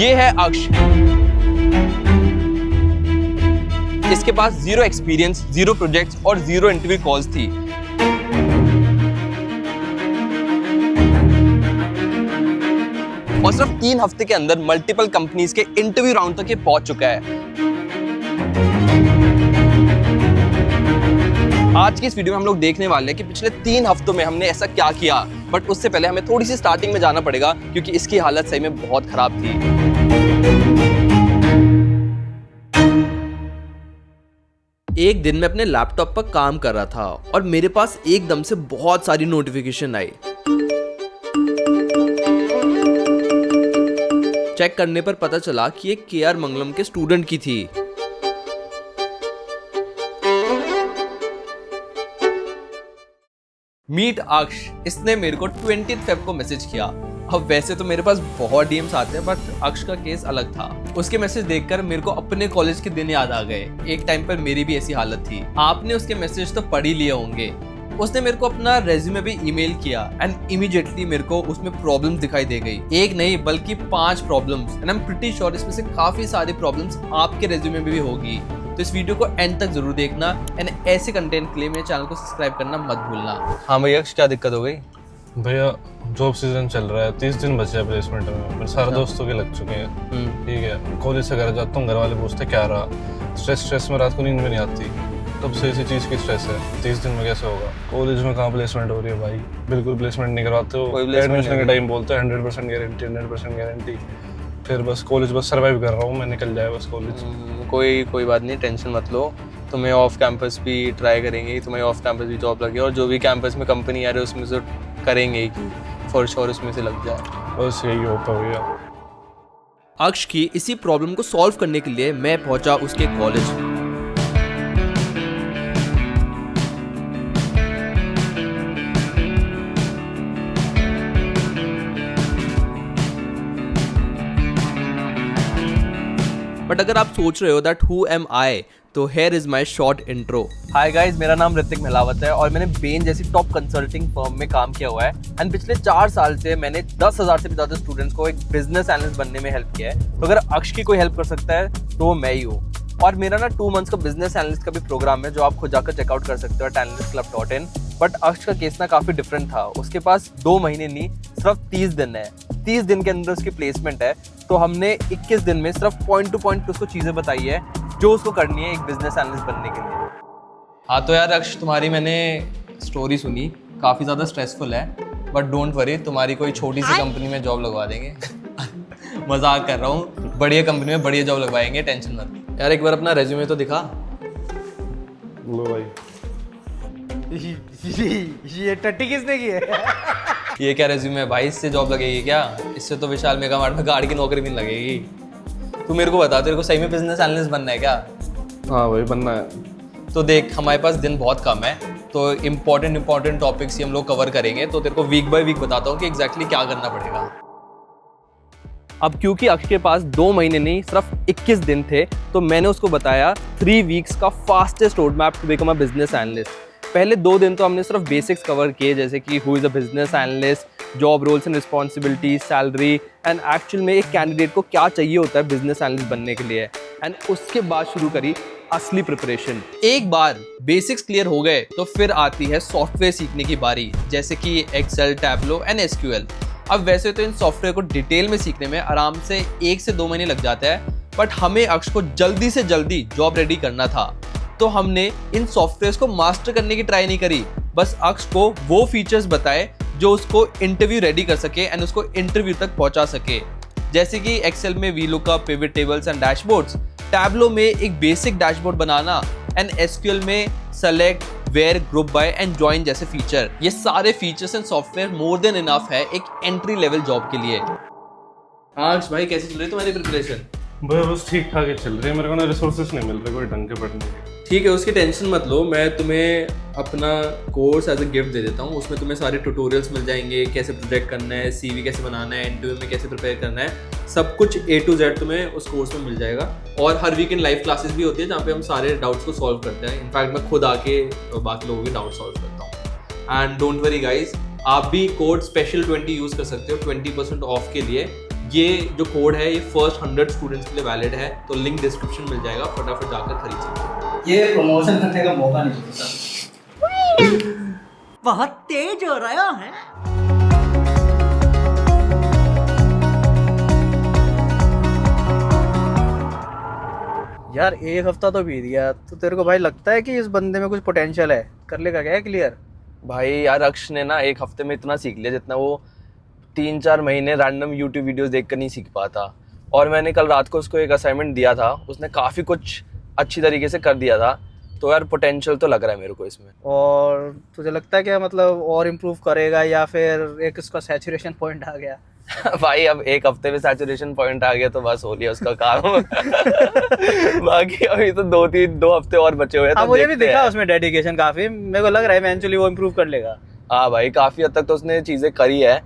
ये है अक्ष। इसके पास 0 एक्सपीरियंस, 0 प्रोजेक्ट्स और 0 इंटरव्यू कॉल्स थी। और सिर्फ 3 हफ्ते के अंदर मल्टीपल कंपनीज के इंटरव्यू राउंड तक ये पहुंच चुका है। आज की इस वीडियो में हम लोग देखने वाले हैं कि पिछले 3 हफ्तों में हमने ऐसा क्या किया। बट उससे पहले हमें थोड़ी सी स्टार्टिंग में जाना पड़ेगा क्योंकि इसकी हालत सही में बहुत खराब थी। एक दिन मैं अपने लैपटॉप पर काम कर रहा था और मेरे पास एकदम से बहुत सारी नोटिफिकेशन आई। चेक करने पर पता चला कि ये केआर मंगलम के स्टूडेंट की थी। मीट अक्ष, इसने मेरे को 20 फेब को मैसेज किया। अब वैसे तो मेरे पास बहुत डीएम्स आते हैं बट अक्ष का केस अलग था। उसके मैसेज देखकर मेरे को अपने कॉलेज के दिन याद आ गए। एक टाइम पर मेरी भी ऐसी हालत थी। आपने उसके मैसेज तो पढ़ ही लिए होंगे। उसने मेरे को अपना रेज्यूमे भी ईमेल किया एंड इमीडिएटली मेरे को उसमें प्रॉब्लम्स दिखाई दे गई। एक नहीं बल्कि 5 problems and I am pretty sure इसमें से काफी सारी प्रॉब्लम्स आपके रेज्यूमे में भी होगी। तो इस वीडियो को एंड तक जरूर देखना एंड ऐसे कंटेंट के लिए मेरे चैनल को सब्सक्राइब करना मत भूलना। हाँ भैया, अक्ष क्या दिक्कत हो गई? भैया जॉब सीजन चल रहा है, 30 दिन बचे हैं प्लेसमेंट में। मेरे सारे दोस्तों के लग चुके हैं। ठीक है, कॉलेज से घर जाता हूँ, घर वाले पूछते क्या रहा। स्ट्रेस में रात को नींद में नहीं आती। तब से इसी चीज़ की स्ट्रेस है। 30 दिन में कैसे होगा? कॉलेज में कहाँ प्लेसमेंट हो रही है भाई? बिल्कुल प्लेसमेंट नहीं करवाते हो। एडमिशन के टाइम बोलते हैं 100% गारंटी, 100% गारंटी। फिर बस कॉलेज बस सर्वाइव कर रहा हूँ मैं, निकल जाए बस कॉलेज। कोई बात नहीं, टेंशन मत लो। तुम्हें ऑफ कैंपस भी ट्राई करेंगे, तुम्हें ऑफ कैंपस भी जॉब लगे और जो भी कैंपस में कंपनी आ रही है उसमें से करेंगे कि फॉर श्योर उसमें से लग जाए। बस यही होता है भैया। अक्ष की इसी प्रॉब्लम को सॉल्व करने के लिए मैं पहुंचा उसके कॉलेज। बट अगर आप सोच रहे हो दैट हु एम आई, तो here is my short intro. Hi guys, मेरा नाम ऋतिक महलावत है और मैंने बेन जैसी टॉप कंसल्टिंग फर्म में काम किया हुआ है एंड पिछले 4 साल से मैंने 10,000 से भी ज्यादा स्टूडेंट्स को एक बिजनेस एनालिस्ट बनने में हेल्प किया है। तो अगर अक्ष की कोई हेल्प कर सकता है तो वो मैं ही हूँ। और मेरा ना 2 मंथ्स का बिजनेस एनालिस्ट का भी प्रोग्राम है जो आप खुद जाकर चेकआउट कर सकते हो analystclub.in। बट अक्ष का केस ना काफी डिफरेंट था। उसके पास 2 महीने नहीं, सिर्फ 30 दिन है। 30 दिन के अंदर उसकी प्लेसमेंट है। तो हमने 21 दिन में सिर्फ पॉइंट टू पॉइंट उसको चीजें बताई है जो उसको करनी है एक बिजनेस एनालिस्ट बनने के लिए। हाँ तो यार अक्ष, तुम्हारी मैंने स्टोरी सुनी, काफ़ी ज़्यादा स्ट्रेसफुल है बट डोंट वरी, तुम्हारी कोई छोटी सी कंपनी में जॉब लगवा देंगे। मजाक कर रहा हूँ, बढ़िया कंपनी में बढ़िया जॉब लगवाएंगे, टेंशन मत। यार एक बार अपना रेज्यूमे तो दिखा। लो भाई। ये टट्टी किसने की है? ये क्या रेज्यूमे है भाई? इससे जॉब लगेगी क्या? इससे तो विशाल मेगा मार्ट में गाड़ी की नौकरी भी नहीं लगेगी। तू मेरे को बता, तेरे को सही में बिजनेस एनालिस्ट बनना है क्या? हाँ भाई, बनना है। तो देख, हमारे पास दिन बहुत कम है तो इम्पोर्टेंट टॉपिक्स ही हम लोग कवर करेंगे। तो तेरे को वीक बाय वीक बताता हूँ कि एग्जैक्टली क्या करना पड़ेगा। अब क्योंकि अक्ष के पास 2 महीने नहीं सिर्फ 21 दिन थे तो मैंने उसको बताया 3 वीक्स का fastest road map to become a business analyst. पहले 2 दिन तो हमने सिर्फ बेसिक्स कवर किए जैसे कि who is a business analyst, job roles and responsibility, salary and actual में एक कैंडिडेट को क्या चाहिए होता है बिजनेस एनालिस्ट बनने के लिए। एंड उसके बाद शुरू करी असली प्रिपरेशन। एक बार बेसिक्स क्लियर हो गए तो फिर आती है सॉफ्टवेयर सीखने की बारी, जैसे कि एक्सेल, टैबलो एंड एसक्यूएल। अब वैसे तो इन सॉफ्टवेयर को डिटेल में सीखने में आराम से 1 से 2 महीने लग जाते हैं बट हमें अक्ष को जल्दी से जल्दी जॉब रेडी करना था। तो हमने इन सॉफ्टवेयर्स को मास्टर करने की ट्राई नहीं करी, बस अक्ष को वो फीचर्स बताए जो उसको इंटरव्यू रेडी कर सके एंड उसको इंटरव्यू तक पहुंचा सके। जैसे कि एक्सेल में VLOOKUP, pivot tables and dashboards, Tableau में एक बेसिक डैशबोर्ड बनाना एंड एसक्यूएल में select, where, group by and join जैसे फीचर। ये सारे features and software more than enough है एक एंट्री लेवल जॉब के लिए। अक्ष भाई, कैसी चल रही है तुम्हारी प्रिपरेशन? भैया बस ठीक ठाक ही चल रही है। मेरे को ना रिसोर्सेस नहीं मिल रहे कोई ढंग के पढ़ने के। ठीक है, उसकी टेंशन मत लो, मैं तुम्हें अपना कोर्स एज अ गिफ्ट दे देता हूँ। उसमें तुम्हें सारे ट्यूटोरियल्स मिल जाएंगे, कैसे प्रोजेक्ट करना है, सीवी कैसे बनाना है, इंटरव्यू में कैसे प्रिपेयर करना है, सब कुछ A to Z तुम्हें उस कोर्स में मिल जाएगा। और हर वीकेंड लाइव क्लासेस भी होती है जहाँ पे हम सारे डाउट्स को सॉल्व करते हैं। इनफैक्ट मैं खुद आके बाकी लोगों के डाउट सॉल्व करता हूँ। एंड डोंट वरी गाइज, आप भी कोड स्पेशल 20 यूज़ कर सकते हो 20% ऑफ के लिए। ये जो कोड है ये फर्स्ट 100 स्टूडेंट्स के लिए वैलिड है, तो लिंक डिस्क्रिप्शन मिल जाएगा, फटाफट जाकर खरीद सकते ये प्रमोशन करने का मौका नहीं मिलता। बहुत तेज हो रहा है। यार एक हफ्ता तो बीत गया, तो तेरे को भाई लगता है कि इस बंदे में कुछ पोटेंशियल है? कर लेगा क्या क्लियर? भाई यार अक्ष ने ना एक हफ्ते में इतना सीख लिया जितना वो 3-4 महीने रैंडम यूट्यूब वीडियोस देखकर नहीं सीख पाता। और मैंने कल रात को उसको एक असाइनमेंट दिया था, उसने काफ़ी कुछ अच्छी तरीके से कर दिया था, तो यार पोटेंशियल तो लग रहा है मेरे को इसमें। और तुझे लगता है क्या मतलब और इम्प्रूव करेगा, या फिर एक इसका सैचुरेशन पॉइंट आ गया? भाई अब एक हफ्ते में सैचुरेशन पॉइंट आ गया तो बस हो लिया उसका काम। बाकी अभी तो 2 हफ्ते और बचे हुए हैं, हाँ तो मुझे भी देखते दिखा हैं। उसमें डेडिकेशन काफी, मेरे को लग रहा है इवेंचुअली वो इम्प्रूव कर लेगा। हाँ भाई काफ़ी हद तक तो उसने चीज़ें करी है,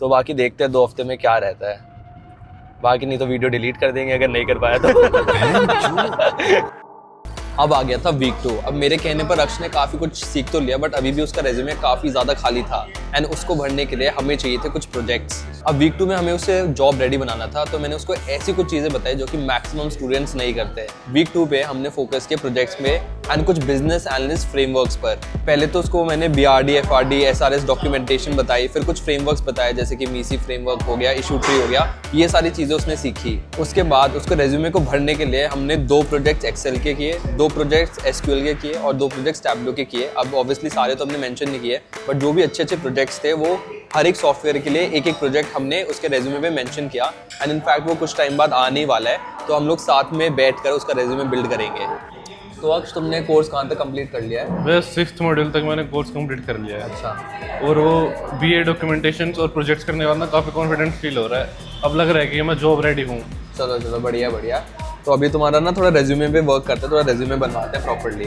तो बाकी देखते हैं 2 हफ्ते में क्या रहता है। बाकी नहीं तो वीडियो डिलीट कर देंगे अगर नहीं कर पाया तो। अब आ गया था वीक 2। अब मेरे कहने पर अक्ष ने काफ़ी कुछ सीख तो लिया, बट अभी भी उसका रेज्यूमे काफ़ी ज़्यादा खाली था एंड उसको भरने के लिए हमें चाहिए थे कुछ प्रोजेक्ट्स। अब वीक 2 में हमें उसे जॉब रेडी बनाना था, तो मैंने उसको ऐसी कुछ चीज़ें बताई जो कि मैक्सिमम स्टूडेंट्स नहीं करते। वीक 2 पे हमने फोकस किया प्रोजेक्ट्स में एंड कुछ बिजनेस एनालिस्ट फ्रेमवर्क्स पर। पहले तो उसको मैंने BRD, FRD, SRS डॉक्यूमेंटेशन बताई, फिर कुछ फ्रेमवर्क्स बताए जैसे कि मीसी फ्रेमवर्क हो गया, इशू ट्री हो गया, ये सारी चीज़ें उसने सीखी। उसके बाद उसको रेज्यूमे को भरने के लिए हमने 2 प्रोजेक्ट्स एक्सेल के किए, 2 प्रोजेक्ट्स SQL के किए और 2 प्रोजेक्ट्स टैब्लो के किए। अब ऑब्वियसली सारे तो हमने मेंशन नहीं किए, बट जो भी अच्छे अच्छे प्रोजेक्ट्स थे वो हर एक सॉफ्टवेयर के लिए एक एक प्रोजेक्ट हमने उसके रेज्यूमे में मेंशन किया एंड इनफैक्ट वो कुछ टाइम बाद आने ही वाला है, तो हम लोग साथ में बैठकर उसका रेज्यूमे बिल्ड करेंगे। तो अक्ष तुमने कोर्स कहाँ तक कंप्लीट कर लिया है? बस 6th मॉड्यूल तक मैंने कोर्स कंप्लीट कर लिया है। अच्छा। और वो BA डॉक्यूमेंटेशंस और प्रोजेक्ट्स करने के बाद ना काफ़ी कॉन्फिडेंट फील हो रहा है। अब लग रहा है कि मैं जॉब रेडी हूँ। चलो चलो बढ़िया बढ़िया। तो अभी तुम्हारा ना थोड़ा रेज्यूमे पे वर्क करते हैं, थोड़ा रेज्यूमे बनवाते हैं प्रॉपर्ली।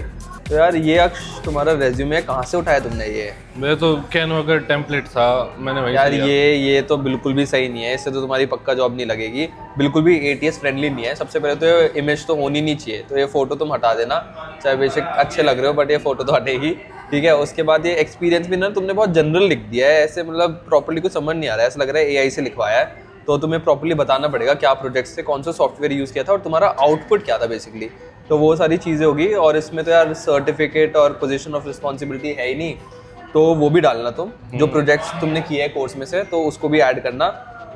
तो यार ये अक्ष तुम्हारा रेज्यूमे कहाँ से उठाया तुमने ये? मेरा तो कैनवा का टेम्पलेट था, मैंने वही यार ये तो बिल्कुल भी सही नहीं है, इससे तो तुम्हारी पक्का जॉब नहीं लगेगी, बिल्कुल भी ATS फ्रेंडली नहीं है। सबसे पहले तो ये इमेज तो होनी नहीं चाहिए, तो ये फोटो तुम हटा देना, चाहे बेशक अच्छे लग रहे हो बट ये फोटो तो हटेगी, ठीक है। उसके बाद ये एक्सपीरियंस भी ना तुमने बहुत जनरल लिख दिया है, ऐसे मतलब प्रॉपर्ली कुछ समझ नहीं आ रहा है, ऐसा लग रहा है AI से लिखवाया है। तो तुम्हें प्रॉपर्ली बताना पड़ेगा क्या प्रोजेक्ट्स थे, कौन सा सॉफ्टवेयर यूज़ किया था और तुम्हारा आउटपुट क्या था बेसिकली, तो वो सारी चीज़ें होगी। और इसमें तो यार सर्टिफिकेट और पोजीशन ऑफ रिस्पॉन्सिबिलिटी है ही नहीं, तो वो भी डालना तुम, जो प्रोजेक्ट्स तुमने किए हैं कोर्स में से, तो उसको भी ऐड करना।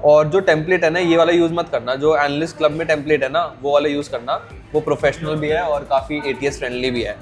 और जो टेम्पलेट है ना ये वाला यूज़ मत करना, जो एनालिस्ट क्लब में टेम्पलेट है ना वो वाला यूज़ करना, वो प्रोफेशनल भी है और काफ़ी ATS फ्रेंडली भी है।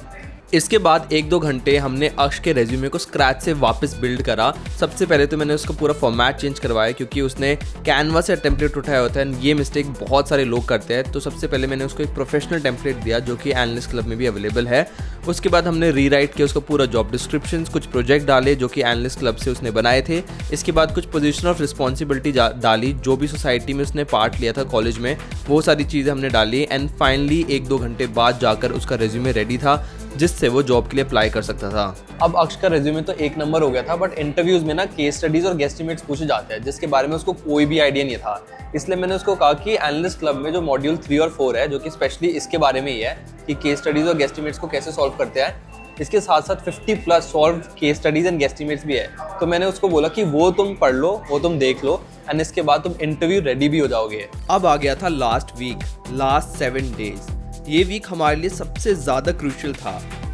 इसके बाद 1-2 घंटे हमने अक्ष के रेज्यूमे को स्क्रैच से वापस बिल्ड करा। सबसे पहले तो मैंने उसका पूरा फॉर्मेट चेंज करवाया, क्योंकि उसने कैनवा से टेम्पलेट उठाया होता है, ये मिस्टेक बहुत सारे लोग करते हैं। तो सबसे पहले मैंने उसको एक प्रोफेशनल टेम्पलेट दिया जो कि एनालिस्ट क्लब में भी अवेलेबल है। उसके बाद हमने रीराइट किया उसका पूरा जॉब डिस्क्रिप्शन, कुछ प्रोजेक्ट डाले जो कि एनालिस्ट क्लब से उसने बनाए थे। इसके बाद कुछ पोजीशन ऑफ रिस्पॉन्सिबिलिटी डाली, जो भी सोसाइटी में उसने पार्ट लिया था कॉलेज में, वो सारी चीज़ें हमने डाली। एंड फाइनली 1-2 घंटे बाद जाकर उसका रेज्यूमे रेडी था, जिससे वो जॉब के लिए अप्लाई कर सकता था। अब अक्ष का रेज्यूमे तो 1 नंबर हो गया था, बट इंटरव्यूज में ना केस स्टडीज और गेस्टिमेट्स पूछे जाते हैं जिसके बारे में उसको कोई भी आइडिया नहीं था। इसलिए मैंने उसको कहा कि एनालिस्ट क्लब में जो मॉड्यूल 3 और 4 है, जो कि स्पेशली इसके बारे में ही है कि केस स्टडीज और गेस्टिमेट्स को कैसे सॉल्व करते हैं, इसके साथ साथ 50+ सॉल्व केस स्टडीज एंड गेस्टिमेट्स भी है। तो मैंने उसको बोला कि वो तुम पढ़ लो, वो तुम देख लो एंड इसके बाद तुम इंटरव्यू रेडी भी हो जाओगे। अब आ गया था लास्ट वीक, लास्ट 7 डेज। ये वीक हमारे लिए सबसे ज़्यादा क्रूशियल था,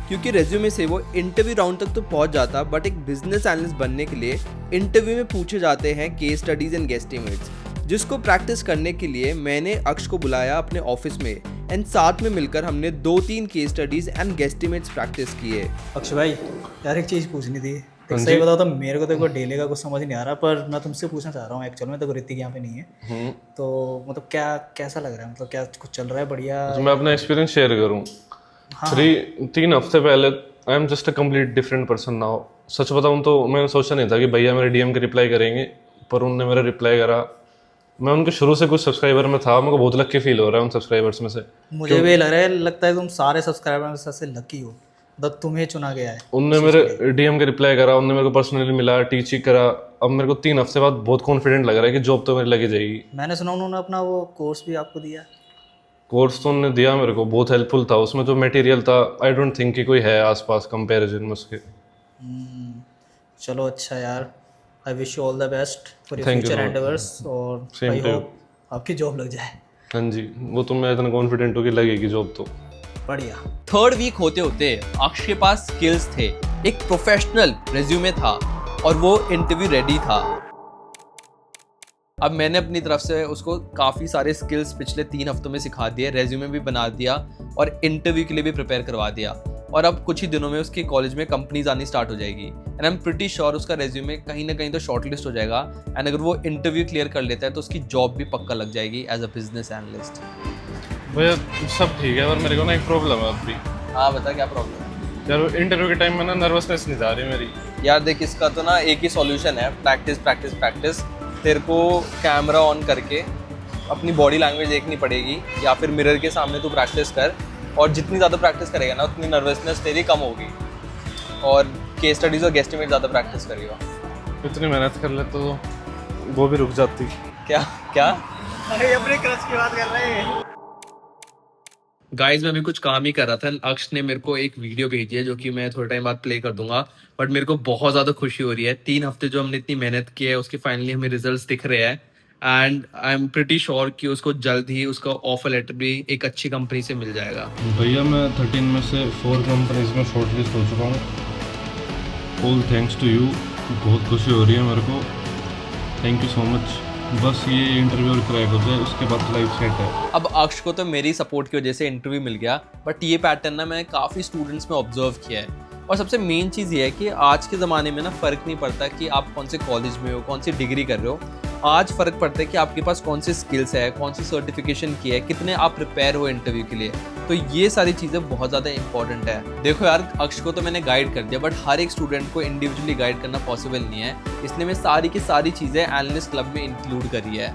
क्योंकि रेज्यूमे से वो इंटरव्यू राउंड तक तो पहुंच जाता, बट एक बिजनेस एनालिस्ट बनने के लिए इंटरव्यू में पूछे जाते हैं केस स्टडीज एंड गेस्टिमेट्स, जिसको प्रैक्टिस करने के लिए मैंने अक्ष को बुलाया अपने ऑफिस में एंड साथ में मिलकर हमने 2-3 केस स्टडीज एंड गेस्टिमेट्स प्रैक्टिस किए। अक्षय भाई यार एक चीज़ पूछनी थी, सही बताओ तो मेरे को तो डेली का कुछ समझ नहीं आ रहा, पर मैं तुमसे पूछना चाह रहा हूँ एक्चुअल में, तो ऋतिक यहाँ पे नहीं है, तो मतलब क्या कैसा लग रहा है, मतलब क्या कुछ चल रहा है बढ़िया? तो मैं अपना एक्सपीरियंस शेयर करूँ। 3 हफ्ते पहले I am just a complete different person now. सच बताऊँ तो मैंने सोचा नहीं था कि भैया मेरे DM के रिप्लाई करेंगे, पर उन्होंने मेरा रिप्लाई करा। मैं उनके शुरू से कुछ सब्सक्राइबर में था, मेरे को बहुत लकी फील हो रहा है उन सब्सक्राइबर्स में से। मुझे भी लगता है तुम सारे सब्सक्राइबर में सबसे लकी हो, मतलब तुम्हें चुना गया है। उनने मेरे DM के रिप्लाई करा, उनने मेरे को पर्सनली मिला, टीचिंग करा। अब मेरे को 3 हफ्ते बाद बहुत कॉन्फिडेंट लग रहा है कि जॉब तो मेरी लगी जाएगी। मैंने सुना उन्होंने अपना वो कोर्स भी आपको दिया। कोर्स तो उन्होंने दिया मेरे को, बहुत हेल्पफुल था। उसमें जो मटेरियल था आई डोंट थिंक कि कोई है आसपास कंपैरिजन में उसके। चलो अच्छा यार, I wish you all the best for your Thank you future so much. Endeavours, और Same I to you. Hope आपकी जॉब लग जाए। हाँ जी, वो तो मैं इतना कॉन्फिडेंट हूँ कि लगेगी जॉब तो। बढ़िया। थर्ड वीक होते होते अक्ष के पास स्किल्स थे, एक प्रोफेशनल रेज्यूमे था और वो इंटरव्यू रेडी था। अब मैंने अपनी तरफ से उसको काफ़ी सारे स्किल्स पिछले 3 हफ्तों में सिखा दिए, रेज्यूमे भी बना दिया और इंटरव्यू के लिए भी प्रिपेयर करवा दिया। और अब कुछ ही दिनों में उसके कॉलेज में कंपनीज आनी स्टार्ट हो जाएगी and I am pretty sure उसका रेज्यूमे कहीं ना कहीं तो शॉर्टलिस्ट हो जाएगा एंड अगर वो इंटरव्यू क्लियर कर लेता है तो उसकी जॉब भी पक्का लग जाएगी एज अ बिजनेस एनालिस्ट। भैया सब ठीक है, पर मेरे को ना एक प्रॉब्लम है अभी। हाँ बता क्या प्रॉब्लम है? यार इंटरव्यू के टाइम में ना नर्वसनेस नहीं जा रही मेरी। यार देख, इसका तो ना एक ही सॉल्यूशन है, प्रैक्टिस प्रैक्टिस प्रैक्टिस। तेरे को कैमरा ऑन करके अपनी बॉडी लैंग्वेज देखनी पड़ेगी या फिर मिरर के सामने तू प्रैक्टिस कर, और जितनी ज़्यादा प्रैक्टिस करेगा ना उतनी नर्वसनेस तेरी कम होगी और केस स्टडीज़ और गेस्टिमेट ज़्यादा प्रैक्टिस करेगा। इतनी मेहनत कर ले तो वो भी रुक जाती। क्या क्या अरे अपने क्रश की बात कर रहे हैं। गाइस, मैं भी कुछ काम ही कर रहा था, अक्ष ने मेरे को एक वीडियो भेजी है जो कि मैं थोड़े टाइम बाद प्ले कर दूंगा, बट मेरे को बहुत ज़्यादा खुशी हो रही है। 3 हफ्ते जो हमने इतनी मेहनत की है उसके फाइनली हमें रिजल्ट्स दिख रहे हैं and I am pretty sure कि उसको जल्द ही उसका ऑफर लेटर भी एक अच्छी कंपनी से मिल जाएगा। भैया मैं 13 में से 4 कंपनीज में शॉर्टलिस्ट हो चुका हूँ। ऑल थैंक्स टू यू, बहुत खुशी हो रही है मेरे को, थैंक यू सो मच। बस ये इंटरव्यू क्रैक हो जाए उसके बाद लाइफ सेट है। अब अक्ष को तो मेरी सपोर्ट की वजह से इंटरव्यू मिल गया, बट ये पैटर्न ना मैंने काफ़ी स्टूडेंट्स में ऑब्जर्व किया है। और सबसे मेन चीज़ ये है कि आज के ज़माने में ना फ़र्क नहीं पड़ता कि आप कौन से कॉलेज में हो, कौन सी डिग्री कर रहे हो। आज फ़र्क पड़ता है कि आपके पास कौन सी स्किल्स है, कौन सी सर्टिफिकेशन की है, कितने आप प्रिपेयर हो इंटरव्यू के लिए। तो ये सारी चीज़ें बहुत ज़्यादा इंपॉर्टेंट है। देखो यार, अक्ष को तो मैंने गाइड कर दिया, बट हर एक स्टूडेंट को इंडिविजुअली गाइड करना पॉसिबल नहीं है, इसलिए मैं सारी की सारी चीज़ें एनालिस्ट क्लब में इंक्लूड करी है।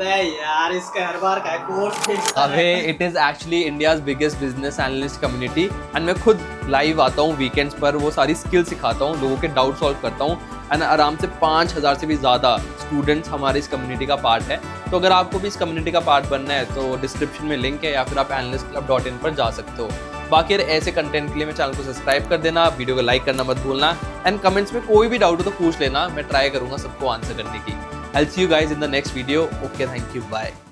यार इसका हर बार का कोर्स अबे it is actually India's biggest business analyst community and मैं खुद लाइव आता हूँ वीकेंड्स पर, वो सारी स्किल सिखाता हूँ, लोगों के डाउट सॉल्व करता हूँ एंड आराम से 5000 से भी ज़्यादा स्टूडेंट्स हमारे इस कम्युनिटी का पार्ट है। तो अगर आपको भी इस कम्युनिटी का पार्ट बनना है तो डिस्क्रिप्शन में लिंक है या फिर आप analystclub.in पर जा सकते हो। बाकी ऐसे कंटेंट के लिए मेरे चैनल को सब्सक्राइब कर देना, वीडियो को लाइक करना मत भूलना एंड कमेंट्स में कोई भी डाउट हो तो पूछ लेना, मैं ट्राई करूँगा सबको आंसर करने की। I'll see you guys in the next video. Okay, thank you. Bye.